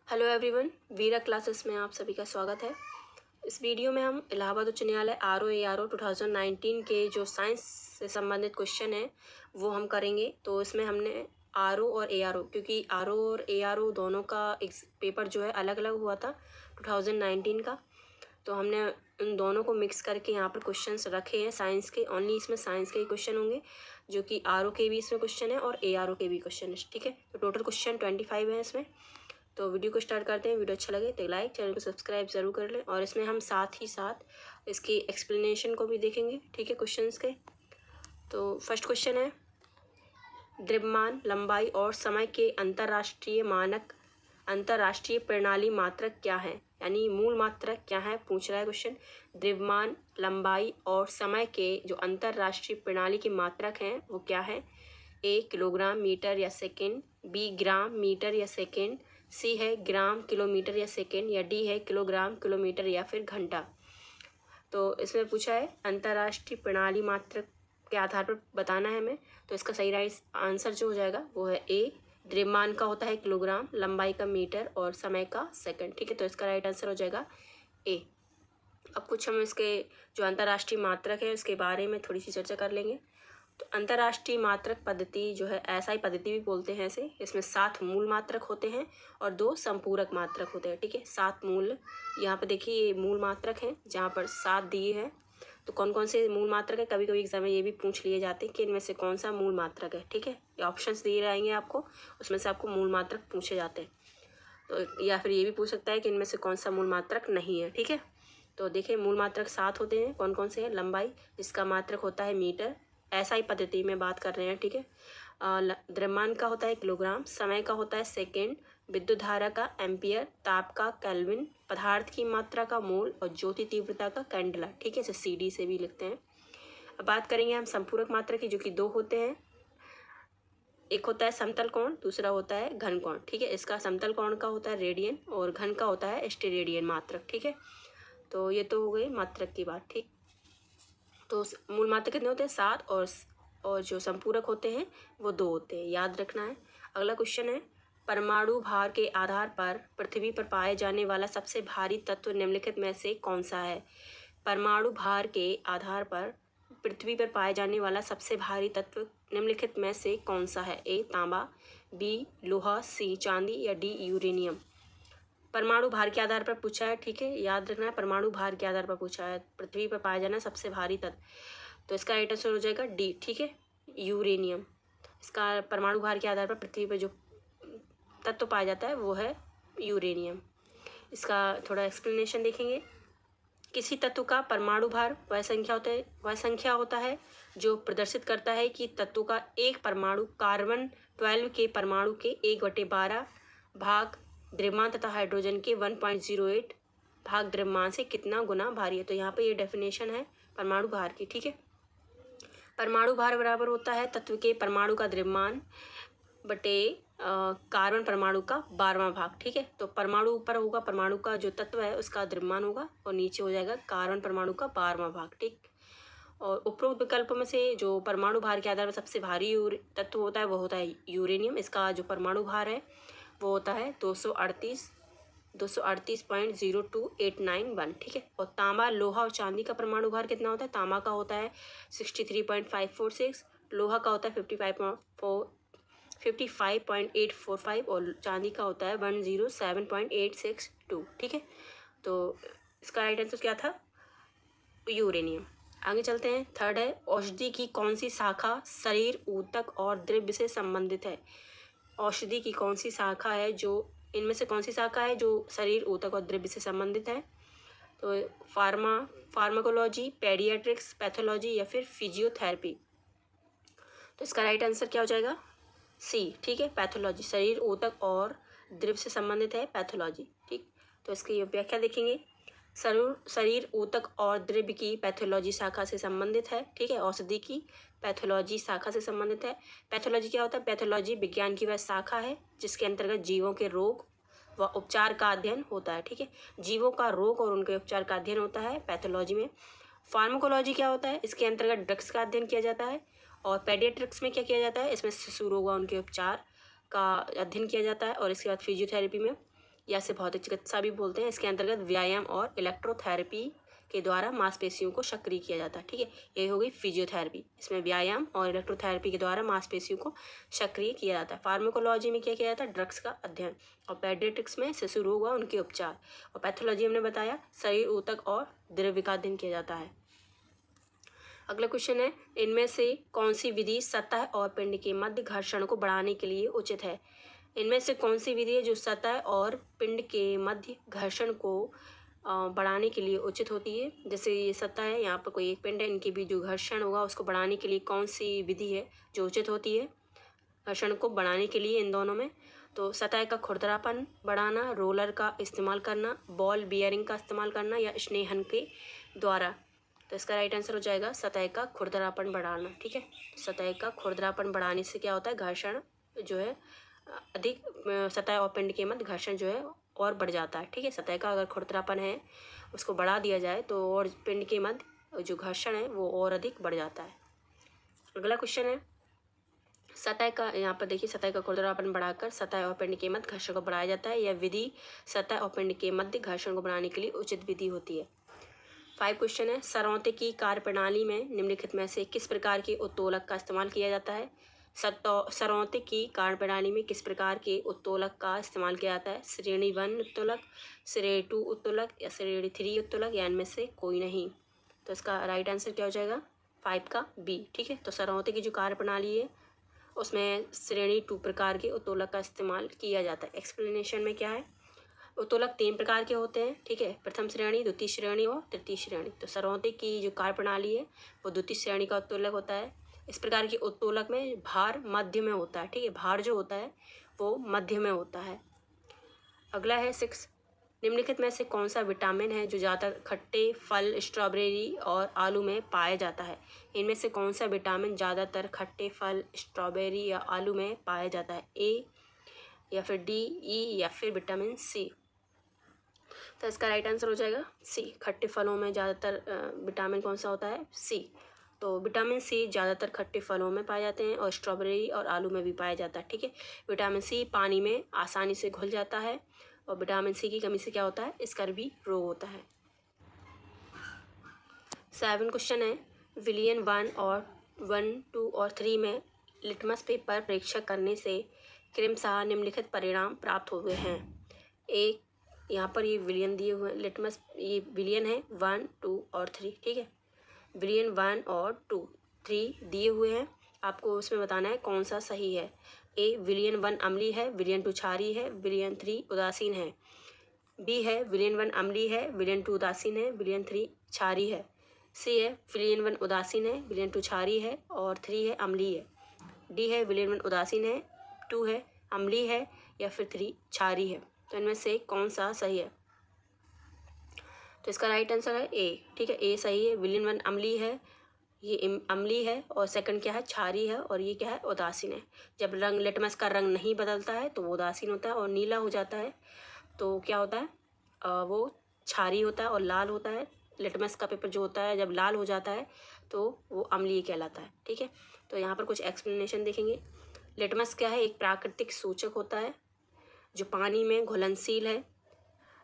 Hello everyone, वीरा classes में आप सभी का स्वागत है। इस वीडियो में हम इलाहाबाद उच्च न्यायालय RO ARO 2019 के जो साइंस से संबंधित क्वेश्चन है वो हम करेंगे। तो इसमें हमने RO और ARO, क्योंकि RO और ARO दोनों का एक पेपर जो है अलग अलग हुआ था 2019 का, तो हमने उन दोनों को मिक्स करके यहाँ पर क्वेश्चंस रखे हैं साइंस के। ओनली इसमें साइंस के ही क्वेश्चन होंगे, जो कि RO के भी इसमें क्वेश्चन है और ARO के भी क्वेश्चन है। ठीक है, तो टोटल क्वेश्चन 25 है इसमें। तो वीडियो को स्टार्ट करते हैं। वीडियो अच्छा लगे तो लाइक, चैनल को सब्सक्राइब ज़रूर कर लें, और इसमें हम साथ ही साथ इसकी एक्सप्लेनेशन को भी देखेंगे। ठीक है, क्वेश्चंस के। तो फर्स्ट क्वेश्चन है, द्रव्यमान, लंबाई और समय के अंतर्राष्ट्रीय मानक अंतर्राष्ट्रीय प्रणाली मात्रक क्या है, यानी मूल मात्रक क्या है, पूछ रहा है क्वेश्चन। द्रव्यमान, लंबाई और समय के जो अंतर्राष्ट्रीय प्रणाली के मात्रक हैं वो क्या है। A किलोग्राम, मीटर या सेकेंड, B ग्राम, मीटर या सेकेंड, C है ग्राम, किलोमीटर या सेकेंड, या D है किलोग्राम, किलोमीटर या फिर घंटा। तो इसमें पूछा है अंतर्राष्ट्रीय प्रणाली मात्रक के आधार पर बताना है हमें। तो इसका सही राइट आंसर जो हो जाएगा वो है A, द्रव्यमान का होता है किलोग्राम, लंबाई का मीटर और समय का सेकंड। ठीक है, तो इसका राइट आंसर हो जाएगा A। अब कुछ हम इसके जो अंतर्राष्ट्रीय मात्रक है उसके बारे में थोड़ी सी चर्चा कर लेंगे। तो अंतर्राष्ट्रीय मात्रक पद्धति जो है SI पद्धति भी बोलते हैं इसे। इसमें 7 मूल मात्रक होते हैं और 2 संपूरक मात्रक होते हैं। ठीक है, 7 मूल, यहाँ पे देखिए ये मूल मात्रक हैं जहाँ पर 7 दिए हैं। तो कौन कौन से मूल मात्रक है, कभी कभी एग्जाम में ये भी पूछ लिए जाते हैं कि इनमें से कौन सा मूल मात्रक है। ठीक है, ये ऑप्शंस दिए रहेंगे आपको, उसमें से आपको मूल मात्रक पूछे जाते हैं। तो या फिर ये भी पूछ सकता है कि इनमें से कौन सा मूल मात्रक नहीं है। ठीक है, तो देखिए मूल मात्रक 7 होते हैं। कौन कौन से हैं, लंबाई जिसका मात्रक होता है मीटर, SI पद्धति में बात कर रहे हैं। ठीक है, द्रव्यमान का होता है किलोग्राम, समय का होता है सेकेंड, विद्युत धारा का एम्पियर, ताप का केल्विन, पदार्थ की मात्रा का मोल और ज्योति तीव्रता का कैंडला। ठीक है, इसे CD से भी लिखते हैं। अब बात करेंगे हम संपूरक मात्रक की, जो कि 2 होते हैं। एक होता है समतल कोण, दूसरा होता है घन कोण। ठीक है, इसका समतल कोण का होता है रेडियन और घन का होता है स्टेरेडियन मात्रक। ठीक है, तो ये तो हो गई मात्रक की बात। ठीक, तो मूल मात्रक कितने होते हैं, 7, और जो संपूरक होते हैं वो 2 होते हैं, याद रखना है। अगला क्वेश्चन है, परमाणु भार के आधार पर पृथ्वी पर पाए जाने वाला सबसे भारी तत्व निम्नलिखित में से कौन सा है। परमाणु भार के आधार पर पृथ्वी पर पाए जाने वाला सबसे भारी तत्व निम्नलिखित में से कौन सा है। A तांबा, B लोहा, C चांदी या D यूरेनियम। परमाणु भार के आधार पर पूछा है। ठीक है, याद रखना है, परमाणु भार के आधार पर पूछा है, पृथ्वी पर पाया जाना सबसे भारी तत्व, तो इसका राइट आंसर हो जाएगा D। ठीक है, यूरेनियम। इसका परमाणु भार के आधार पर पृथ्वी पर जो तत्व पाया जाता है वो है यूरेनियम। इसका थोड़ा एक्सप्लेनेशन देखेंगे। किसी तत्व का परमाणु भार वह संख्या होता है जो प्रदर्शित करता है कि तत्व का एक परमाणु कार्बन 12 के परमाणु के 1/12 भाग द्रव्यमान तथा हाइड्रोजन के 1.08 भाग द्रव्यमान से कितना गुना भारी है। तो यहाँ पे ये डेफिनेशन है परमाणु भार की। ठीक है, परमाणु भार बराबर होता है तत्व के परमाणु का द्रव्यमान बटे कार्बन परमाणु का 12वां भाग। ठीक है, तो परमाणु ऊपर होगा, परमाणु का जो तत्व है उसका द्रव्यमान होगा, और नीचे हो जाएगा कार्बन परमाणु का 12वां भाग। ठीक, और उपरोक्त विकल्प में से जो परमाणु भार के आधार पर सबसे भारी तत्व होता है वो होता है यूरेनियम। इसका जो परमाणु भार है वो होता है 238.02891। ठीक है, और तांबा, लोहा और चांदी का परमाणु भार कितना होता है। तांबा का होता है 63.546, लोहा का होता है 55.845 और चांदी का होता है 107.862। ठीक है, तो इसका राइट आंसर क्या था, यूरेनियम। आगे चलते हैं। थर्ड है, औषधि की कौन सी शाखा शरीर, ऊतक और द्रव्य से संबंधित है। औषधि की कौन सी शाखा है, जो इनमें से कौन सी शाखा है जो शरीर, ऊतक और द्रव्य से संबंधित है। तो फार्माकोलॉजी, पेडियाट्रिक्स, पैथोलॉजी या फिर फिजियोथेरेपी। तो इसका राइट आंसर क्या हो जाएगा, C। ठीक है, पैथोलॉजी, शरीर, ऊतक और द्रव्य से संबंधित है पैथोलॉजी। ठीक, तो इसकी व्याख्या देखेंगे। शरीर, ऊतक और द्रव्य की पैथोलॉजी शाखा से संबंधित है। ठीक है, औषधि की पैथोलॉजी शाखा से संबंधित है। पैथोलॉजी क्या होता है, पैथोलॉजी विज्ञान की वह शाखा है जिसके अंतर्गत जीवों के रोग व उपचार का अध्ययन होता है। ठीक है, जीवों का रोग और उनके उपचार का अध्ययन होता है पैथोलॉजी में। फार्माकोलॉजी क्या होता है, इसके अंतर्गत ड्रग्स का अध्ययन किया जाता है। और पेडियाट्रिक्स में क्या किया जाता है, इसमें शिशु रोग व उनके उपचार का अध्ययन किया जाता है। और इसके बाद फिजियोथेरेपी में या इसे भौतिक चिकित्सा भी बोलते हैं। इसके अंतर्गत व्यायाम और इलेक्ट्रोथेरेपी के द्वारा मांसपेशियों को सक्रिय किया जाता है। ठीक है, ये हो गई फिजियोथेरेपी। इसमें व्यायाम और इलेक्ट्रोथेरेपी के द्वारा मांसपेशियों को सक्रिय किया जाता है। फार्माकोलॉजी में क्या किया जाता है? ड्रग्स का अध्ययन। और पेडियाट्रिक्स में शिशु रोग व उनके उपचार। और पैथोलॉजी हमने बताया शरीर ऊतक और द्रव्य का अध्ययन किया जाता है। अगला क्वेश्चन है, इनमें से कौन सी विधि सतह और पिंड के मध्य घर्षण को बढ़ाने के लिए उचित है? इनमें से कौन सी विधि है जो सतह और पिंड के मध्य घर्षण को बढ़ाने के लिए उचित होती है? जैसे ये सतह है, यहाँ पर कोई एक पिंड है, इनके बीच जो घर्षण होगा उसको बढ़ाने के लिए कौन सी विधि है जो उचित होती है घर्षण को बढ़ाने के लिए इन दोनों में? तो सतह का खुरदरापन बढ़ाना, रोलर का इस्तेमाल करना, बॉल बियरिंग का इस्तेमाल करना या स्नेहन के द्वारा। तो इसका राइट आंसर हो जाएगा सतह का खुरदरापन बढ़ाना। ठीक है, सतह का खुरदरापन बढ़ाने से क्या होता है? घर्षण जो है अधिक, सतह और पिंड के मध्य घर्षण जो है और बढ़ जाता है। ठीक है, सतह का अगर खुरदरापन है उसको बढ़ा दिया जाए तो और पिंड के मध्य जो घर्षण है वो और अधिक बढ़ जाता है। अगला क्वेश्चन है, सतह का, यहाँ पर देखिए सतह का खुरदरापन बढ़ाकर सतह और पिंड के मध्य घर्षण को बढ़ाया जाता है। यह विधि सतह और पिंड के मध्य घर्षण को बढ़ाने के लिए उचित विधि होती है। 5 क्वेश्चन है, सरौते की कार्यप्रणाली में निम्नलिखित में से किस प्रकार के उत्तोलक का इस्तेमाल किया जाता है? सरौते की कार्यप्रणाली में किस प्रकार के उत्तोलक का इस्तेमाल किया जाता है? श्रेणी 1 उत्तोलक, श्रेणी 2 उत्तोलक या श्रेणी 3 उत्तोलक या इनमें से कोई नहीं? तो इसका राइट आंसर क्या हो जाएगा? 5 का बी। ठीक है, तो सरौते की जो कार्यप्रणाली है उसमें श्रेणी 2 प्रकार के उत्तोलक का इस्तेमाल किया जाता है। एक्सप्लेनेशन में क्या है? उत्तोलक 3 प्रकार के होते हैं। ठीक है, प्रथम श्रेणी, द्वितीय श्रेणी और तृतीय श्रेणी। तो सरौते की जो कार्यप्रणाली है वो द्वितीय श्रेणी का उत्तोलक होता है। इस प्रकार के उत्तोलक में भार मध्य में होता है। ठीक है, भार जो होता है वो मध्य में होता है। अगला है 6, निम्नलिखित में से कौन सा विटामिन है जो ज़्यादातर खट्टे फल, स्ट्रॉबेरी और आलू में पाया जाता है? इनमें से कौन सा विटामिन ज़्यादातर खट्टे फल, स्ट्रॉबेरी या आलू में पाया जाता है? ए या फिर डी, ई या फिर विटामिन सी? तो इसका राइट आंसर हो जाएगा सी। खट्टे फलों में ज़्यादातर विटामिन कौन सा होता है? सी। तो विटामिन सी ज़्यादातर खट्टे फलों में पाए जाते हैं और स्ट्रॉबेरी और आलू में भी पाया जाता है। ठीक है, विटामिन सी पानी में आसानी से घुल जाता है और विटामिन सी की कमी से क्या होता है? स्कर्वी रोग होता है। 7 क्वेश्चन है, विलियन 1 और 1, 2 और 3 में लिटमस पेपर परीक्षा करने से क्रमशः निम्नलिखित परिणाम प्राप्त हुए हैं। एक, यहाँ पर ये विलियन दिए हुए हैं, लिटमस ये विलियन है 1, 2 और 3। ठीक है, विलियन 1 और 2, 3 दिए हुए हैं, आपको उसमें बताना है कौन सा सही है। ए, विलियन 1 अम्लीय है, विलियन 2 क्षारीय है, विलियन 3 उदासीन है। बी है, विलियन 1 अम्लीय है, विलियन 2 उदासीन है, विलियन 3 क्षारीय है। सी है, विलियन 1 उदासीन है, विलियन 2 क्षारीय है और 3 है अम्लीय है। डी है, विलियन 1 उदासीन है, 2 है अम्लीय है या फिर 3 क्षारीय है। तो इनमें से कौन सा सही है? तो इसका राइट आंसर है ए। ठीक है, ए सही है। विलियन 1 अम्लीय है, ये अम्लीय है, और सेकंड क्या है? क्षारीय है, और ये क्या है? उदासीन है। जब रंग लिटमस का रंग नहीं बदलता है तो वो उदासीन होता है, और नीला हो जाता है तो क्या होता है? वो क्षारीय होता है और लाल होता है। लिटमस का पेपर जो होता है जब लाल हो जाता है तो वो अम्लीय कहलाता है। ठीक है, तो यहाँ पर कुछ एक्सप्लेनेशन देखेंगे। लिटमस क्या है? एक प्राकृतिक सूचक होता है जो पानी में घुलनशील है।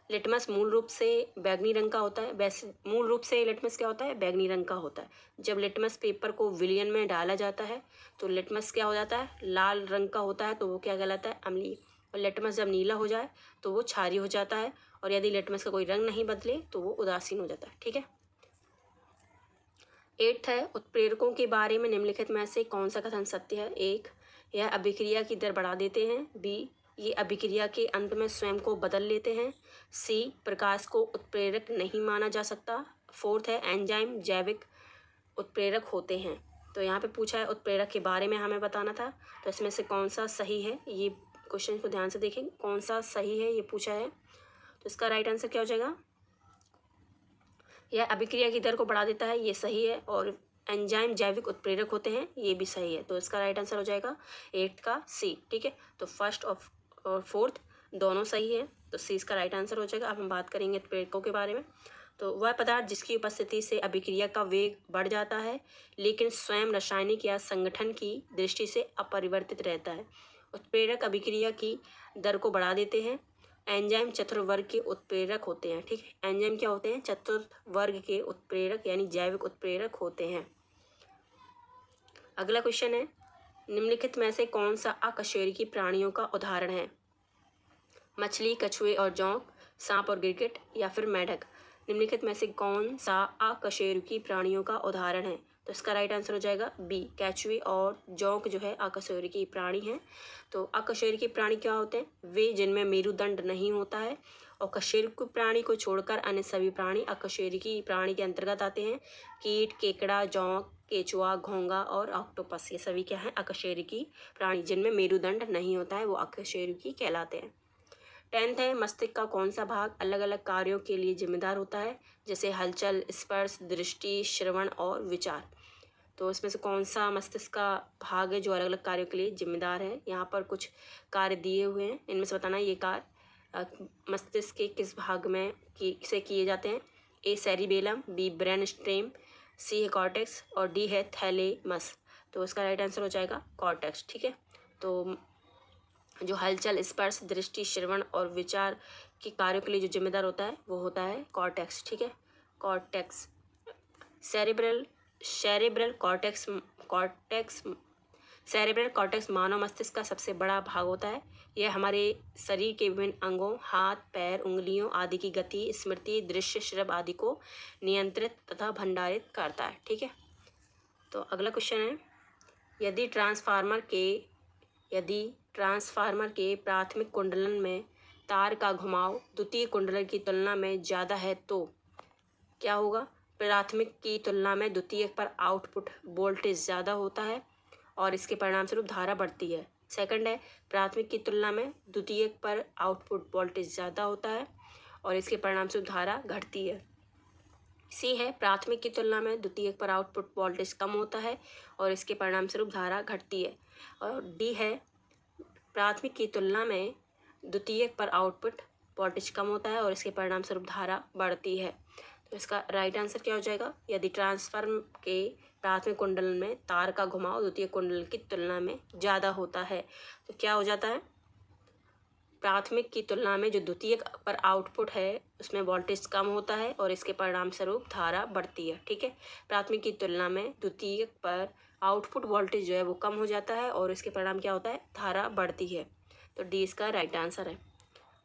लिटमस मूल रूप से बैंगनी रंग का होता है। वैसे मूल रूप से लिटमस क्या होता है? बैंगनी रंग का होता है। जब लिटमस पेपर को विलियन में डाला जाता है तो लिटमस क्या हो जाता है? लाल रंग का होता है, तो वो क्या कहलाता है? अम्लीय। और लिटमस जब नीला हो जाए तो वो क्षारीय हो जाता है, और यदि लिटमस का कोई रंग नहीं बदले तो वो उदासीन हो जाता है। ठीक है, 8 है, उत्प्रेरकों के बारे में निम्नलिखित में से कौन सा कथन सत्य है? 1, यह अभिक्रिया की दर बढ़ा देते हैं। बी, ये अभिक्रिया के अंत में स्वयं को बदल लेते हैं। सी, प्रकाश को उत्प्रेरक नहीं माना जा सकता। 4 है, एंजाइम जैविक उत्प्रेरक होते हैं। तो यहाँ पे पूछा है उत्प्रेरक के बारे में हमें बताना था, तो इसमें से कौन सा सही है? ये क्वेश्चन को ध्यान से देखें, कौन सा सही है ये पूछा है। तो इसका राइट आंसर क्या हो जाएगा? यह अभिक्रिया की दर को बढ़ा देता है, ये सही है, और एंजाइम जैविक उत्प्रेरक होते हैं, ये भी सही है। तो इसका राइट आंसर हो जाएगा 8 का सी। ठीक है, तो फर्स्ट और फोर्थ दोनों सही है, तो सी इसका राइट आंसर हो जाएगा। अब हम बात करेंगे उत्प्रेरकों के बारे में। तो वह पदार्थ जिसकी उपस्थिति से अभिक्रिया का वेग बढ़ जाता है लेकिन स्वयं रासायनिक या संगठन की दृष्टि से अपरिवर्तित रहता है। उत्प्रेरक अभिक्रिया की दर को बढ़ा देते हैं एंजाइम चतुर्वर्ग के उत्प्रेरक होते हैं। ठीक है, एंजाइम क्या होते हैं? चतुर्वर्ग के उत्प्रेरक यानी जैविक उत्प्रेरक होते हैं। अगला क्वेश्चन है, निम्नलिखित में से कौन सा अकशेरुकी प्राणियों का उदाहरण है? मछली, कछुए और जोंक, सांप और गिरगिट या फिर मेढक। निम्नलिखित में से कौन सा अकशेरुकी प्राणियों का उदाहरण है? तो इसका राइट आंसर हो जाएगा बी, केचुए और जोंक जो है अकशेरुकी प्राणी हैं। तो अकशेरुकी प्राणी क्या होते हैं? वे जिनमें मेरुदंड नहीं होता है। और कशेरुकी प्राणी को छोड़कर अन्य सभी प्राणी अकशेरुकी प्राणी के अंतर्गत आते हैं। कीट, केकड़ा, जोंक, केचुआ, घोंगा और ऑक्टोपस, ये सभी क्या है? अकशेरुकी प्राणी। जिनमें मेरुदंड नहीं होता है वो अकशेरुकी कहलाते हैं। 10th है, मस्तिष्क का कौन सा भाग अलग अलग कार्यों के लिए जिम्मेदार होता है? जैसे हलचल, स्पर्श, दृष्टि, श्रवण और विचार। तो इसमें से कौन सा मस्तिष्क का भाग है जो अलग अलग कार्यों के लिए जिम्मेदार है? यहाँ पर कुछ कार्य दिए हुए हैं, इनमें से बताना ये कार्य मस्तिष्क के किस भाग में से किए जाते हैं। ए सेरिबेलम, बी ब्रेन स्टेम, सी है कॉर्टेक्स और डी है थैलेमस। तो इसका राइट आंसर हो जाएगा कॉर्टेक्स। ठीक है, तो जो हलचल, स्पर्श, दृष्टि, श्रवण और विचार के कार्यों के लिए जो जिम्मेदार होता है वो होता है कॉर्टेक्स। ठीक है, कॉर्टेक्स। सेरेब्रल कॉर्टेक्स मानव मस्तिष्क का सबसे बड़ा भाग होता है। यह हमारे शरीर के विभिन्न अंगों, हाथ, पैर, उंगलियों आदि की गति, स्मृति, दृश्य, श्रव आदि को नियंत्रित तथा भंडारित करता है। ठीक है, तो अगला क्वेश्चन है, यदि ट्रांसफार्मर के प्राथमिक कुंडलन में तार का घुमाव द्वितीय कुंडलन की तुलना में ज़्यादा है तो क्या होगा? प्राथमिक की तुलना में द्वितीयक पर आउटपुट वोल्टेज ज़्यादा होता है और इसके परिणामस्वरूप धारा बढ़ती है। सेकंड है, प्राथमिक की तुलना में द्वितीयक पर आउटपुट वोल्टेज ज़्यादा होता है और इसके परिणामस्वरूप धारा घटती है। सी है, प्राथमिक की तुलना में द्वितीयक पर आउटपुट वोल्टेज कम होता है और इसके परिणामस्वरूप धारा घटती है। और डी है, प्राथमिक की तुलना में द्वितीयक पर आउटपुट वोल्टेज कम होता है और इसके परिणामस्वरूप धारा बढ़ती है। तो इसका राइट आंसर क्या हो जाएगा? यदि ट्रांसफार्मर के प्राथमिक कुंडलन में तार का घुमाव द्वितीय कुंडलन की तुलना में ज़्यादा होता है तो क्या हो जाता है? प्राथमिक की तुलना में जो द्वितीयक पर आउटपुट है उसमें वोल्टेज कम होता है और इसके परिणाम स्वरूप धारा बढ़ती है। ठीक है, प्राथमिक की तुलना में द्वितीयक पर आउटपुट वोल्टेज जो है वो कम हो जाता है और इसके परिणाम क्या होता है? धारा बढ़ती है। तो डी इसका राइट आंसर है।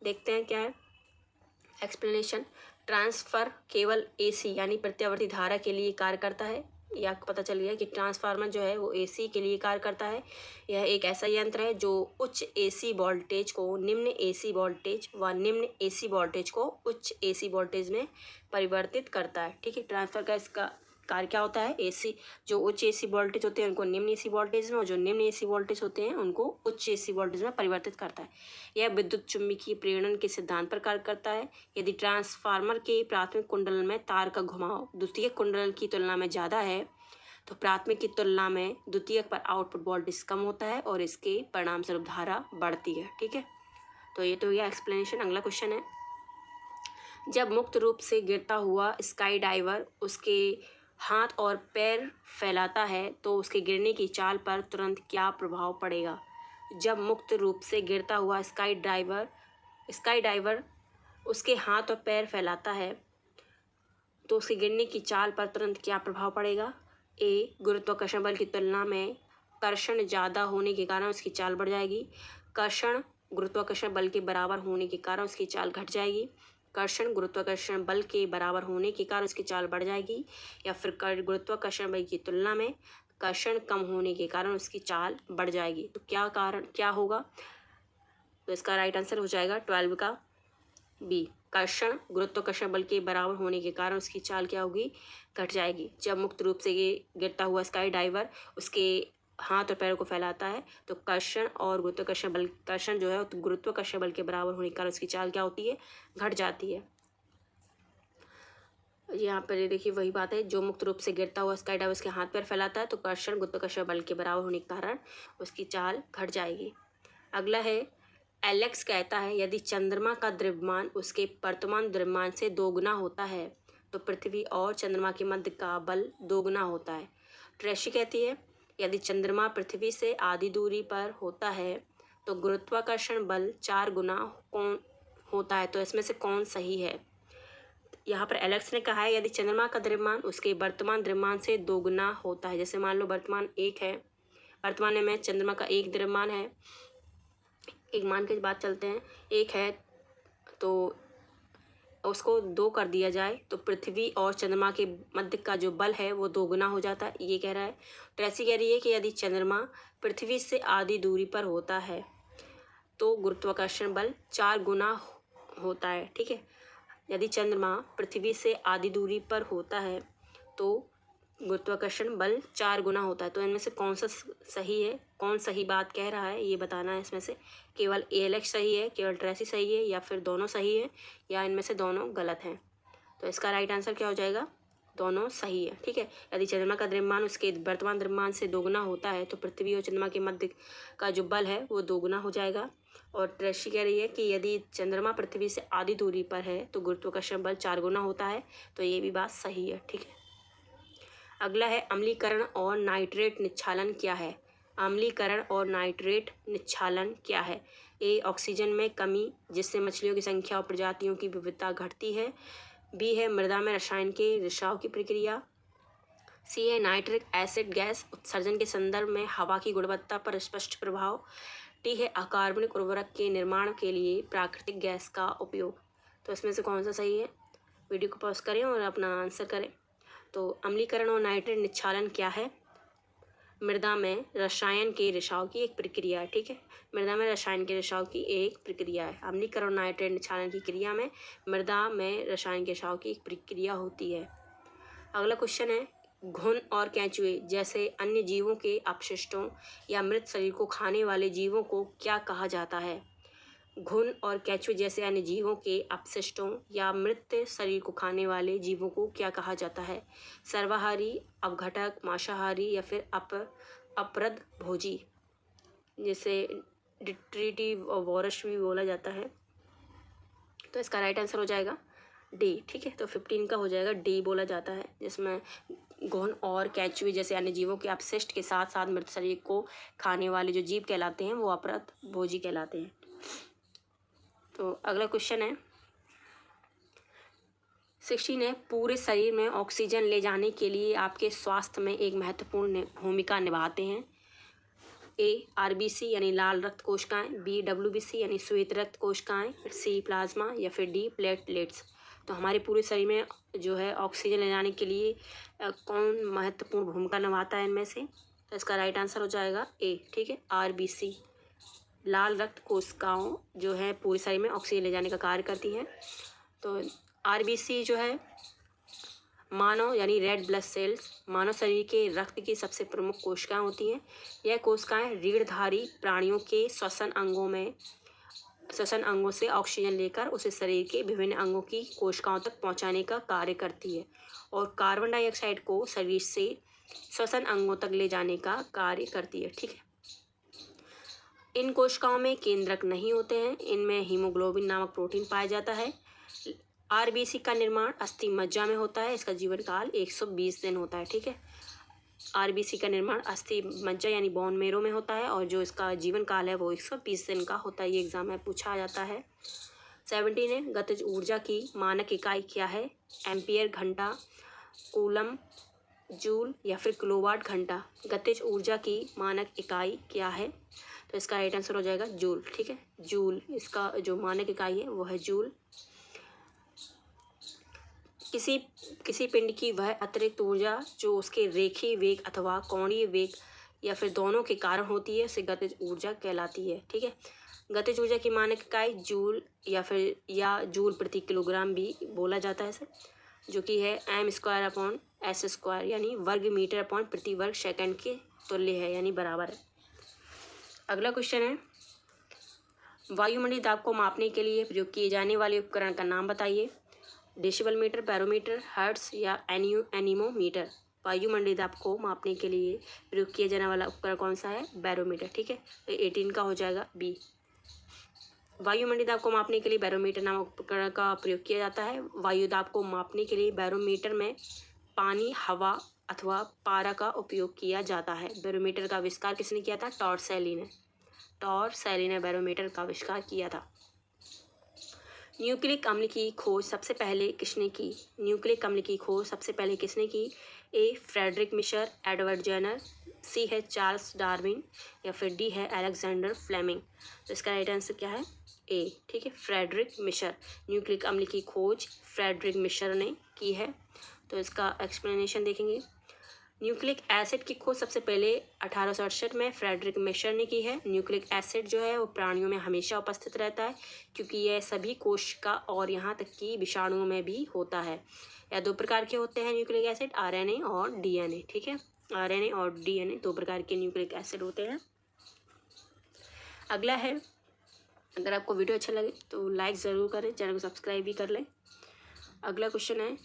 देखते हैं क्या है एक्सप्लेनेशन। ट्रांसफर केवल एसी यानी प्रत्यावर्ती धारा के लिए कार्य करता है। ये आपको पता चल गया कि ट्रांसफार्मर जो है वो एसी के लिए कार्य करता है। यह एक ऐसा यंत्र है जो उच्च एसी वोल्टेज को निम्न एसी वोल्टेज व निम्न एसी वोल्टेज को उच्च एसी वोल्टेज में परिवर्तित करता है। ठीक है, ट्रांसफर का इसका कार्य क्या होता है? एसी जो उच्च एसी वोल्टेज होते हैं उनको निम्न एसी वोल्टेज में और जो निम्न एसी वोल्टेज होते हैं उनको उच्च एसी वोल्टेज में परिवर्तित करता है। यह विद्युत चुम्बकीय प्रेरण के सिद्धांत पर कार्य करता है। यदि ट्रांसफार्मर के प्राथमिक कुंडलन में तार का घुमाव द्वितीय कुंडलन की तुलना में ज़्यादा है तो प्राथमिक की तुलना में द्वितीयक पर आउटपुट वोल्टेज कम होता है और इसके परिणाम स्वरूप धारा बढ़ती है। ठीक है, तो ये तो हो गया एक्सप्लेनेशन। अगला क्वेश्चन है, जब मुक्त रूप से गिरता हुआ स्काई डाइवर उसके हाथ और पैर फैलाता है तो उसके गिरने की चाल पर तुरंत क्या प्रभाव पड़ेगा? जब मुक्त रूप से गिरता हुआ स्काई डाइवर उसके हाथ और पैर फैलाता है तो उसके गिरने की चाल पर तुरंत क्या प्रभाव पड़ेगा? ए, गुरुत्वाकर्षण बल की तुलना में कर्षण ज़्यादा होने के कारण उसकी चाल बढ़ जाएगी। कर्षण गुरुत्वाकर्षण बल के बराबर होने के कारण उसकी चाल घट जाएगी। कर्षण गुरुत्वाकर्षण बल के बराबर होने के कारण उसकी चाल बढ़ जाएगी। या फिर गुरुत्वाकर्षण बल की तुलना में कर्षण कम होने के कारण उसकी चाल बढ़ जाएगी। तो क्या होगा? तो इसका राइट आंसर हो जाएगा 12 का बी, कर्षण गुरुत्वाकर्षण बल के बराबर होने के कारण उसकी चाल क्या होगी? घट जाएगी। जब मुक्त रूप से ये गिरता हुआ स्काई डाइवर उसके हाथ और पैरों को फैलाता है तो कर्षण जो है तो गुरुत्वाकर्षण बल के बराबर होने के कारण उसकी चाल क्या होती है? घट जाती है। यहाँ पर देखिए वही बात है, जो मुक्त रूप से गिरता हुआ स्काई डाइवर उसके हाथ पैर फैलाता है तो कर्षण गुरुत्वाकर्षण बल के बराबर होने के कारण उसकी चाल घट जाएगी। अगला है, एलेक्स कहता है यदि चंद्रमा का द्रव्यमान उसके वर्तमान द्रव्यमान से दोगुना होता है तो पृथ्वी और चंद्रमा के मध्य का बल दोगुना होता है। ट्रेसी कहती है यदि चंद्रमा पृथ्वी से आधी दूरी पर होता है तो गुरुत्वाकर्षण बल 4 गुना होता है, तो इसमें से कौन सही है। यहाँ पर एलेक्स ने कहा है यदि चंद्रमा का द्रव्यमान उसके वर्तमान द्रव्यमान से दोगुना होता है। जैसे मान लो वर्तमान 1 है, वर्तमान में चंद्रमा का 1 द्रव्यमान है, एक मान के बात चलते हैं 1 है, तो उसको 2 कर दिया जाए तो पृथ्वी और चंद्रमा के मध्य का जो बल है वो दोगुना हो जाता है, ये कह रहा है। तो ऐसी कह रही है कि यदि चंद्रमा पृथ्वी से आधी दूरी पर होता है तो गुरुत्वाकर्षण बल 4 गुना होता है। ठीक है, यदि चंद्रमा पृथ्वी से आधी दूरी पर होता है तो गुरुत्वाकर्षण बल 4 गुना होता है। तो इनमें से कौन सा सही है, कौन सही बात कह रहा है, ये बताना है। इसमें से केवल एलेक्स सही है, केवल ट्रेसी सही है, या फिर दोनों सही है, या इनमें से दोनों गलत हैं। तो इसका राइट आंसर क्या हो जाएगा, दोनों सही है। ठीक है, यदि चंद्रमा का द्रव्यमान उसके वर्तमान द्रव्यमान से दोगुना होता है तो पृथ्वी और चंद्रमा के मध्य का जो बल है वो दोगुना हो जाएगा। और ट्रेसी कह रही है कि यदि चंद्रमा पृथ्वी से आधी दूरी पर है तो गुरुत्वाकर्षण बल 4 गुना होता है। तो ये भी बात सही है। ठीक है, अगला है अम्लीकरण और नाइट्रेट निच्छालन क्या है। अम्लीकरण और नाइट्रेट निच्छालन क्या है। ए, ऑक्सीजन में कमी जिससे मछलियों की संख्या और प्रजातियों की विविधता घटती है। बी है मृदा में रसायन के रिसाव की प्रक्रिया। सी है नाइट्रिक एसिड गैस उत्सर्जन के संदर्भ में हवा की गुणवत्ता पर स्पष्ट प्रभाव। डी है अकार्बनिक उर्वरक के निर्माण के लिए प्राकृतिक गैस का उपयोग। तो इसमें से कौन सा सही है, वीडियो को पॉज करें और अपना आंसर करें। तो अम्लीकरण और नाइट्रेट निच्छालन क्या है, मृदा में रसायन के रिसाव की एक प्रक्रिया है। ठीक है, मृदा में रसायन के रिसाव की एक प्रक्रिया है। अम्लीकरण और नाइट्रेट निच्छालन की क्रिया में मृदा में रसायन के रिसाव की एक प्रक्रिया होती है। अगला क्वेश्चन है घुन और केंचुए जैसे अन्य जीवों के अपशिष्टों या मृत शरीर को खाने वाले जीवों को क्या कहा जाता है। घुन और केंचुए जैसे अन्य जीवों के अपशिष्टों या मृत शरीर को खाने वाले जीवों को क्या कहा जाता है। सर्वाहारी, अपघटक, मांसाहारी या फिर अपरद भोजी, जिसे डिट्रीटिवोरस भी बोला जाता है। तो इसका राइट आंसर हो जाएगा डी। ठीक है, तो 15 का हो जाएगा डी बोला जाता है, जिसमें घुन और केंचुए जैसे अन्य जीवों के अपशिष्ट के साथ साथ मृत शरीर को खाने वाले जो जीव कहलाते हैं वो अपरद भोजी कहलाते हैं। तो अगला क्वेश्चन है 16 है पूरे शरीर में ऑक्सीजन ले जाने के लिए आपके स्वास्थ्य में एक महत्वपूर्ण भूमिका निभाते हैं। ए, आरबीसी यानी लाल रक्त कोशिकाएं, बी, डब्ल्यूबीसी यानी श्वेत रक्त कोशिकाएं, सी, प्लाज्मा या फिर डी, प्लेटलेट्स। तो हमारे पूरे शरीर में जो है ऑक्सीजन ले जाने के लिए कौन महत्वपूर्ण भूमिका निभाता है इनमें से। तो इसका राइट आंसर हो जाएगा ए। ठीक है, आरबीसी, लाल रक्त कोशिकाओं जो है पूरे शरीर में ऑक्सीजन ले जाने का कार्य करती हैं। तो आरबीसी जो है मानव यानी रेड ब्लड सेल्स मानव शरीर के रक्त की सबसे प्रमुख कोशिकाएं होती हैं। यह कोशिकाएं रीढ़धारी प्राणियों के श्वसन अंगों से ऑक्सीजन लेकर उसे शरीर के विभिन्न अंगों की कोशिकाओं तक पहुंचाने का कार्य करती है और कार्बन डाइऑक्साइड को शरीर से श्वसन अंगों तक ले जाने का कार्य करती है। ठीक है, इन कोशिकाओं में केंद्रक नहीं होते हैं, इनमें हीमोग्लोबिन नामक प्रोटीन पाया जाता है। आरबीसी का निर्माण अस्थि मज्जा में होता है, इसका जीवन काल 120 दिन होता है। ठीक है, आरबीसी का निर्माण अस्थि मज्जा यानी बोन मेरो में होता है और जो इसका जीवन काल है वो 120 दिन का होता है। ये एग्जाम में पूछा जाता है। 17 है गतिज ऊर्जा की मानक इकाई क्या है। एम्पियर घंटा, कूलम, जूल या फिर किलोवाट घंटा। गतिज ऊर्जा की मानक इकाई क्या है। तो इसका राइट आंसर हो जाएगा जूल। ठीक है, जूल इसका जो मानक इकाई है वो है जूल। किसी पिंड की वह अतिरिक्त ऊर्जा जो उसके रेखीय वेग अथवा कोणीय वेग या फिर दोनों के कारण होती है उसे गतिज ऊर्जा कहलाती है। ठीक है, गतिज ऊर्जा की मानक इकाई जूल या जूल प्रति किलोग्राम भी बोला जाता है इसे, जो कि है m²/s² यानी वर्ग मीटर अपॉन प्रति वर्ग सेकंड के तुल्य है यानी बराबर है। अगला क्वेश्चन है वायुमंडलीय दाब को मापने के लिए प्रयोग किए जाने वाले उपकरण का नाम बताइए। डेसिबल मीटर, बैरोमीटर, हर्ट्ज या एनीमोमीटर। वायुमंडलीय दाब को मापने के लिए प्रयोग किया जाने वाला उपकरण कौन सा है, बैरोमीटर। ठीक है, तो 18 का हो जाएगा बी। वायुमंडलीय दाब को मापने के लिए बैरोमीटर नामक उपकरण का प्रयोग किया जाता है। वायु दाब को मापने के लिए बैरोमीटर में पानी, हवा अथवा पारा का उपयोग किया जाता है। बैरोमीटर का आविष्कार किसने किया था, टॉर्सैली ने बैरोमीटर का आविष्कार किया था। न्यूक्लिक अम्ल की खोज सबसे पहले किसने की? न्यूक्लिक अम्ल की खोज सबसे पहले किसने की? ए फ्रेडरिक मिशर, एडवर्ड जेनर, सी है चार्ल्स डार्विन या फिर डी है अलेक्जेंडर फ्लेमिंग। तो इसका राइट आंसर क्या है? ए, ठीक है, फ्रेडरिक मिशर। न्यूक्लिक अम्ल की खोज फ्रेडरिक मिशर ने की है। तो इसका एक्सप्लेनेशन देखेंगे। न्यूक्लिक एसिड की खोज सबसे पहले 1868 में फ्रेडरिक मिशर ने की है। न्यूक्लिक एसिड जो है वो प्राणियों में हमेशा उपस्थित रहता है, क्योंकि यह सभी कोशिका और यहाँ तक कि विषाणुओं में भी होता है। यह दो प्रकार के होते हैं न्यूक्लिक एसिड, आरएनए और डीएनए, ठीक है। आरएनए और डीएनए दो प्रकार के न्यूक्लिक एसिड होते हैं। अगला है, अगर आपको वीडियो अच्छा लगे तो लाइक ज़रूर करें, चैनल को सब्सक्राइब भी कर लें। अगला क्वेश्चन है,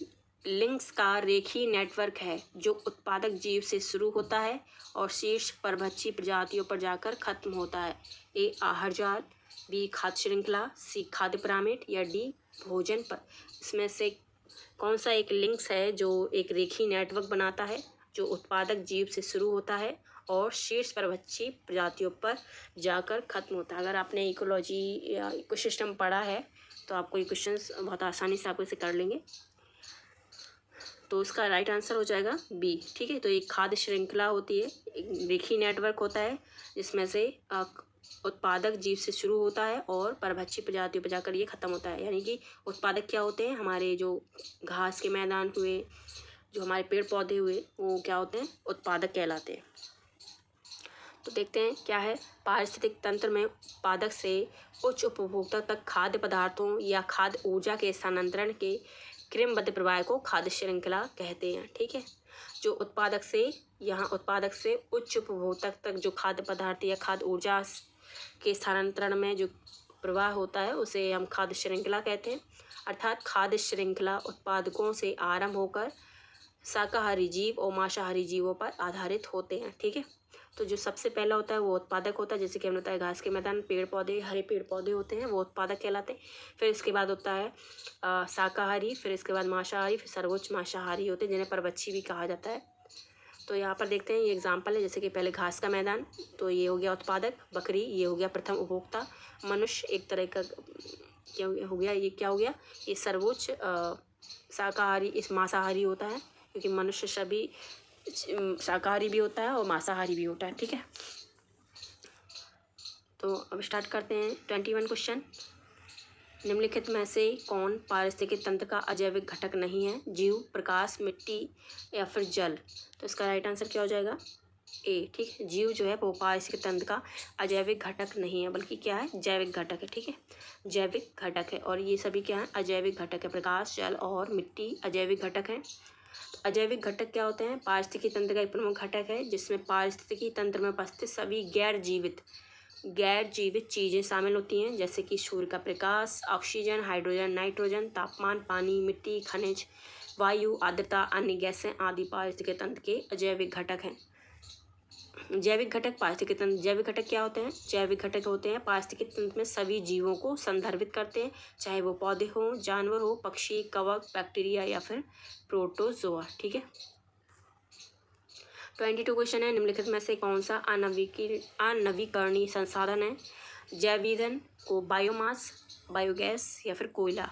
लिंक्स का रेखीय नेटवर्क है जो उत्पादक जीव से शुरू होता है और शीर्ष परभक्षी प्रजातियों पर जाकर खत्म होता है। ए आहार जाल, बी खाद्य श्रृंखला, सी खाद्य पिरामिड या डी भोजन पर। इसमें से कौन सा एक लिंक्स है जो एक रेखीय नेटवर्क बनाता है जो उत्पादक जीव से शुरू होता है और शीर्ष परभक्षी प्रजातियों पर जाकर खत्म होता है? अगर आपने इकोलॉजी या इकोसिस्टम पढ़ा है तो आपको ये क्वेश्चंस बहुत आसानी से आप इसे कर लेंगे। तो इसका राइट आंसर हो जाएगा बी, ठीक है। तो एक खाद्य श्रृंखला होती है, एक रेखीय नेटवर्क होता है जिसमें से उत्पादक जीव से शुरू होता है और परभक्षी प्रजातियों पर जाकर ये खत्म होता है। यानी कि उत्पादक क्या होते हैं? हमारे जो घास के मैदान हुए, जो हमारे पेड़ पौधे हुए, वो क्या होते हैं? उत्पादक कहलाते हैं। तो देखते हैं क्या है। पारिस्थितिक तंत्र में उत्पादक से उच्च उपभोक्ता तक खाद्य पदार्थों या खाद्य ऊर्जा के स्थानांतरण के क्रमबद्ध प्रवाह को खाद्य श्रृंखला कहते हैं, ठीक है। जो उत्पादक से उच्च उपभोक्ता तक जो खाद्य पदार्थ या खाद्य ऊर्जा के स्थानांतरण में जो प्रवाह होता है उसे हम खाद्य श्रृंखला कहते हैं। अर्थात खाद्य श्रृंखला उत्पादकों से आरंभ होकर शाकाहारी जीव और मांसाहारी जीवों पर आधारित होते हैं, ठीक है। तो जो सबसे पहला होता है वो उत्पादक होता है, जैसे कि हमने बताया घास के मैदान, पेड़ पौधे, हरे पेड़ पौधे होते हैं, वो उत्पादक कहलाते हैं। फिर इसके बाद होता है शाकाहारी, फिर इसके बाद मांसाहारी, फिर सर्वोच्च मांसाहारी होते हैं जिन्हें परभक्षी भी कहा जाता है। तो यहाँ पर देखते हैं, ये एग्जाम्पल है, जैसे कि पहले घास का मैदान, तो ये हो गया उत्पादक, बकरी ये हो गया प्रथम उपभोक्ता, मनुष्य एक तरह का क्या हो गया, ये क्या हो गया, ये सर्वोच्च शाकाहारी, इस मांसाहारी होता है, क्योंकि मनुष्य सभी शाकाहारी भी होता है और मांसाहारी भी होता है, ठीक है। तो अब स्टार्ट करते हैं 21 क्वेश्चन। निम्नलिखित में से कौन पारिस्थितिक तंत्र का अजैविक घटक नहीं है? जीव, प्रकाश, मिट्टी या फिर जल। तो इसका राइट आंसर क्या हो जाएगा? ए, ठीक है। जीव जो है वो पारिस्थितिक तंत्र का अजैविक घटक नहीं है, बल्कि क्या है? जैविक घटक है, ठीक है। जैविक घटक है और ये सभी क्या है? अजैविक घटक है। प्रकाश, जल और मिट्टी अजैविक घटक हैं। अजैविक घटक क्या होते हैं? पारिस्थितिकी तंत्र का एक प्रमुख घटक है जिसमें पारिस्थितिकी तंत्र में उपस्थित सभी गैर जीवित चीज़ें शामिल होती हैं, जैसे कि सूर्य का प्रकाश, ऑक्सीजन, हाइड्रोजन, नाइट्रोजन, तापमान, पानी, मिट्टी, खनिज, वायु, आर्द्रता, अन्य गैसें आदि पारिस्थितिकी तंत्र के अजैविक घटक हैं। जैविक घटक पारिस्थितिकी तंत्र, जैविक घटक क्या होते हैं? जैविक घटक होते हैं पारिस्थितिकी तंत्र में सभी जीवों को संदर्भित करते हैं, चाहे वो पौधे हों, जानवर हो, पक्षी, कवक, बैक्टीरिया या फिर प्रोटोजोआ, ठीक है। 22 क्वेश्चन है, निम्नलिखित में से कौन सा अनवीकरणीय संसाधन है? जैव ईंधन को बायोमास, बायोगैस या फिर कोयला।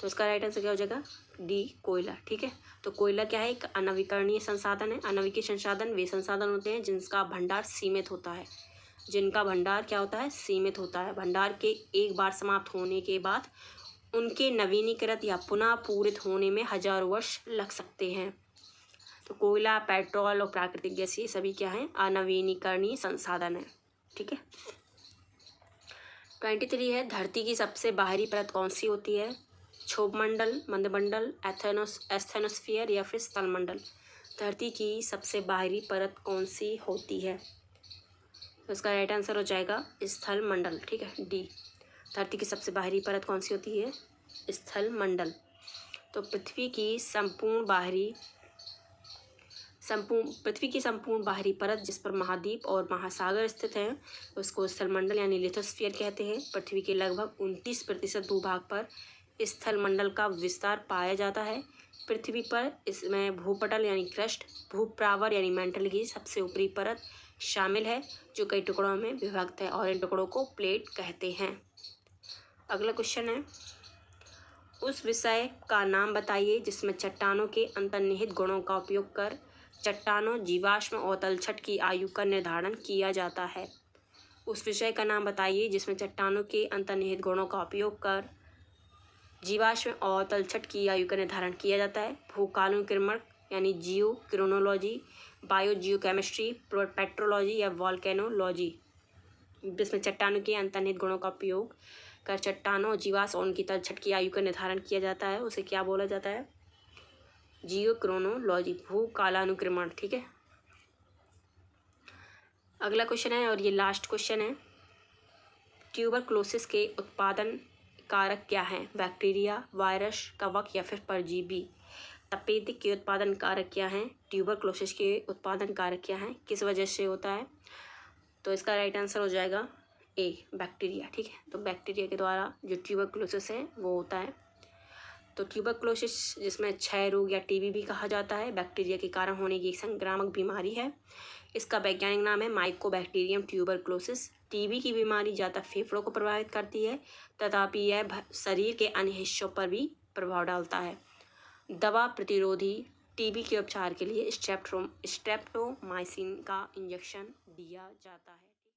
तो इसका राइट आंसर क्या हो जाएगा? डी, कोयला, ठीक है। तो कोयला क्या है? एक अनवीकरणीय संसाधन है। अनवीकरणीय संसाधन वे संसाधन होते हैं जिनका भंडार सीमित होता है, जिनका भंडार क्या होता है? सीमित होता है। भंडार के एक बार समाप्त होने के बाद उनके नवीनीकृत या पुनः पूरित होने में हजारों वर्ष लग सकते हैं। तो कोयला, पेट्रोल और प्राकृतिक गैस ये सभी क्या है? अनवीकरणीय संसाधन है, ठीक है। 23 है, धरती की सबसे बाहरी परत कौन सी होती है? क्षोभमंडल, मंडल, एस्थेनोस्फीयर या फिर स्थलमंडल। धरती की सबसे बाहरी परत कौन सी होती है? तो इसका राइट आंसर हो जाएगा स्थलमंडल, ठीक है, डी। धरती की सबसे बाहरी परत कौन सी होती है? स्थलमंडल। तो पृथ्वी की संपूर्ण बाहरी परत जिस पर महाद्वीप और महासागर स्थित हैं उसको स्थलमंडल यानी लिथोस्फीयर कहते हैं। पृथ्वी के लगभग 29% भूभाग पर स्थलमंडल का विस्तार पाया जाता है। पृथ्वी पर इसमें भूपटल यानी क्रस्ट, भूप्रावर यानी मेंटल की सबसे ऊपरी परत शामिल है जो कई टुकड़ों में विभक्त है और इन टुकड़ों को प्लेट कहते हैं। अगला क्वेश्चन है, उस विषय का नाम बताइए जिसमें चट्टानों के अंतर्निहित गुणों का उपयोग कर चट्टानों, जीवाश्म और तलछट की आयु का निर्धारण किया जाता है। उस विषय का नाम बताइए जिसमें चट्टानों के अंतर्निहित गुणों का उपयोग कर जीवाश्म और तलछट की आयु का निर्धारण किया जाता है। भूकालुक्रमण यानी जियो क्रोनोलॉजी, बायो जियोकेमिस्ट्री, पेट्रोलॉजी या वॉल्केनोलॉजी, जिसमें चट्टानों के अंतर्निहित गुणों का उपयोग कर चट्टानों, जीवाश्म और उनकी तलछट की आयु का निर्धारण किया जाता है, उसे क्या बोला जाता है? जियो क्रोनोलॉजी, भूकालानुक्रमण। ठीक है, अगला क्वेश्चन है और ये लास्ट क्वेश्चन है। ट्यूबरक्लोसिस के उत्पादन कारक क्या हैं? बैक्टीरिया, वायरस, कवक या फिर परजीवी। तपेदिक के उत्पादन कारक क्या हैं? ट्यूबरक्लोसिस के उत्पादन कारक क्या हैं? किस वजह से होता है? तो इसका राइट आंसर हो जाएगा ए, बैक्टीरिया। ठीक है, तो बैक्टीरिया के द्वारा जो ट्यूबरक्लोसिस है वो होता है। तो ट्यूबरक्लोसिस, जिसमें क्षय रोग या टीबी भी कहा जाता है, बैक्टीरिया के कारण होने की एक संक्रामक बीमारी है। इसका वैज्ञानिक नाम है माइकोबैक्टीरियम ट्यूबरक्लोसिस। टीबी की बीमारी ज़्यादा फेफड़ों को प्रभावित करती है, तथापि यह शरीर के अन्य हिस्सों पर भी प्रभाव डालता है। दवा प्रतिरोधी टीबी के उपचार के लिए स्ट्रेप्टोमाइसिन का इंजेक्शन दिया जाता है।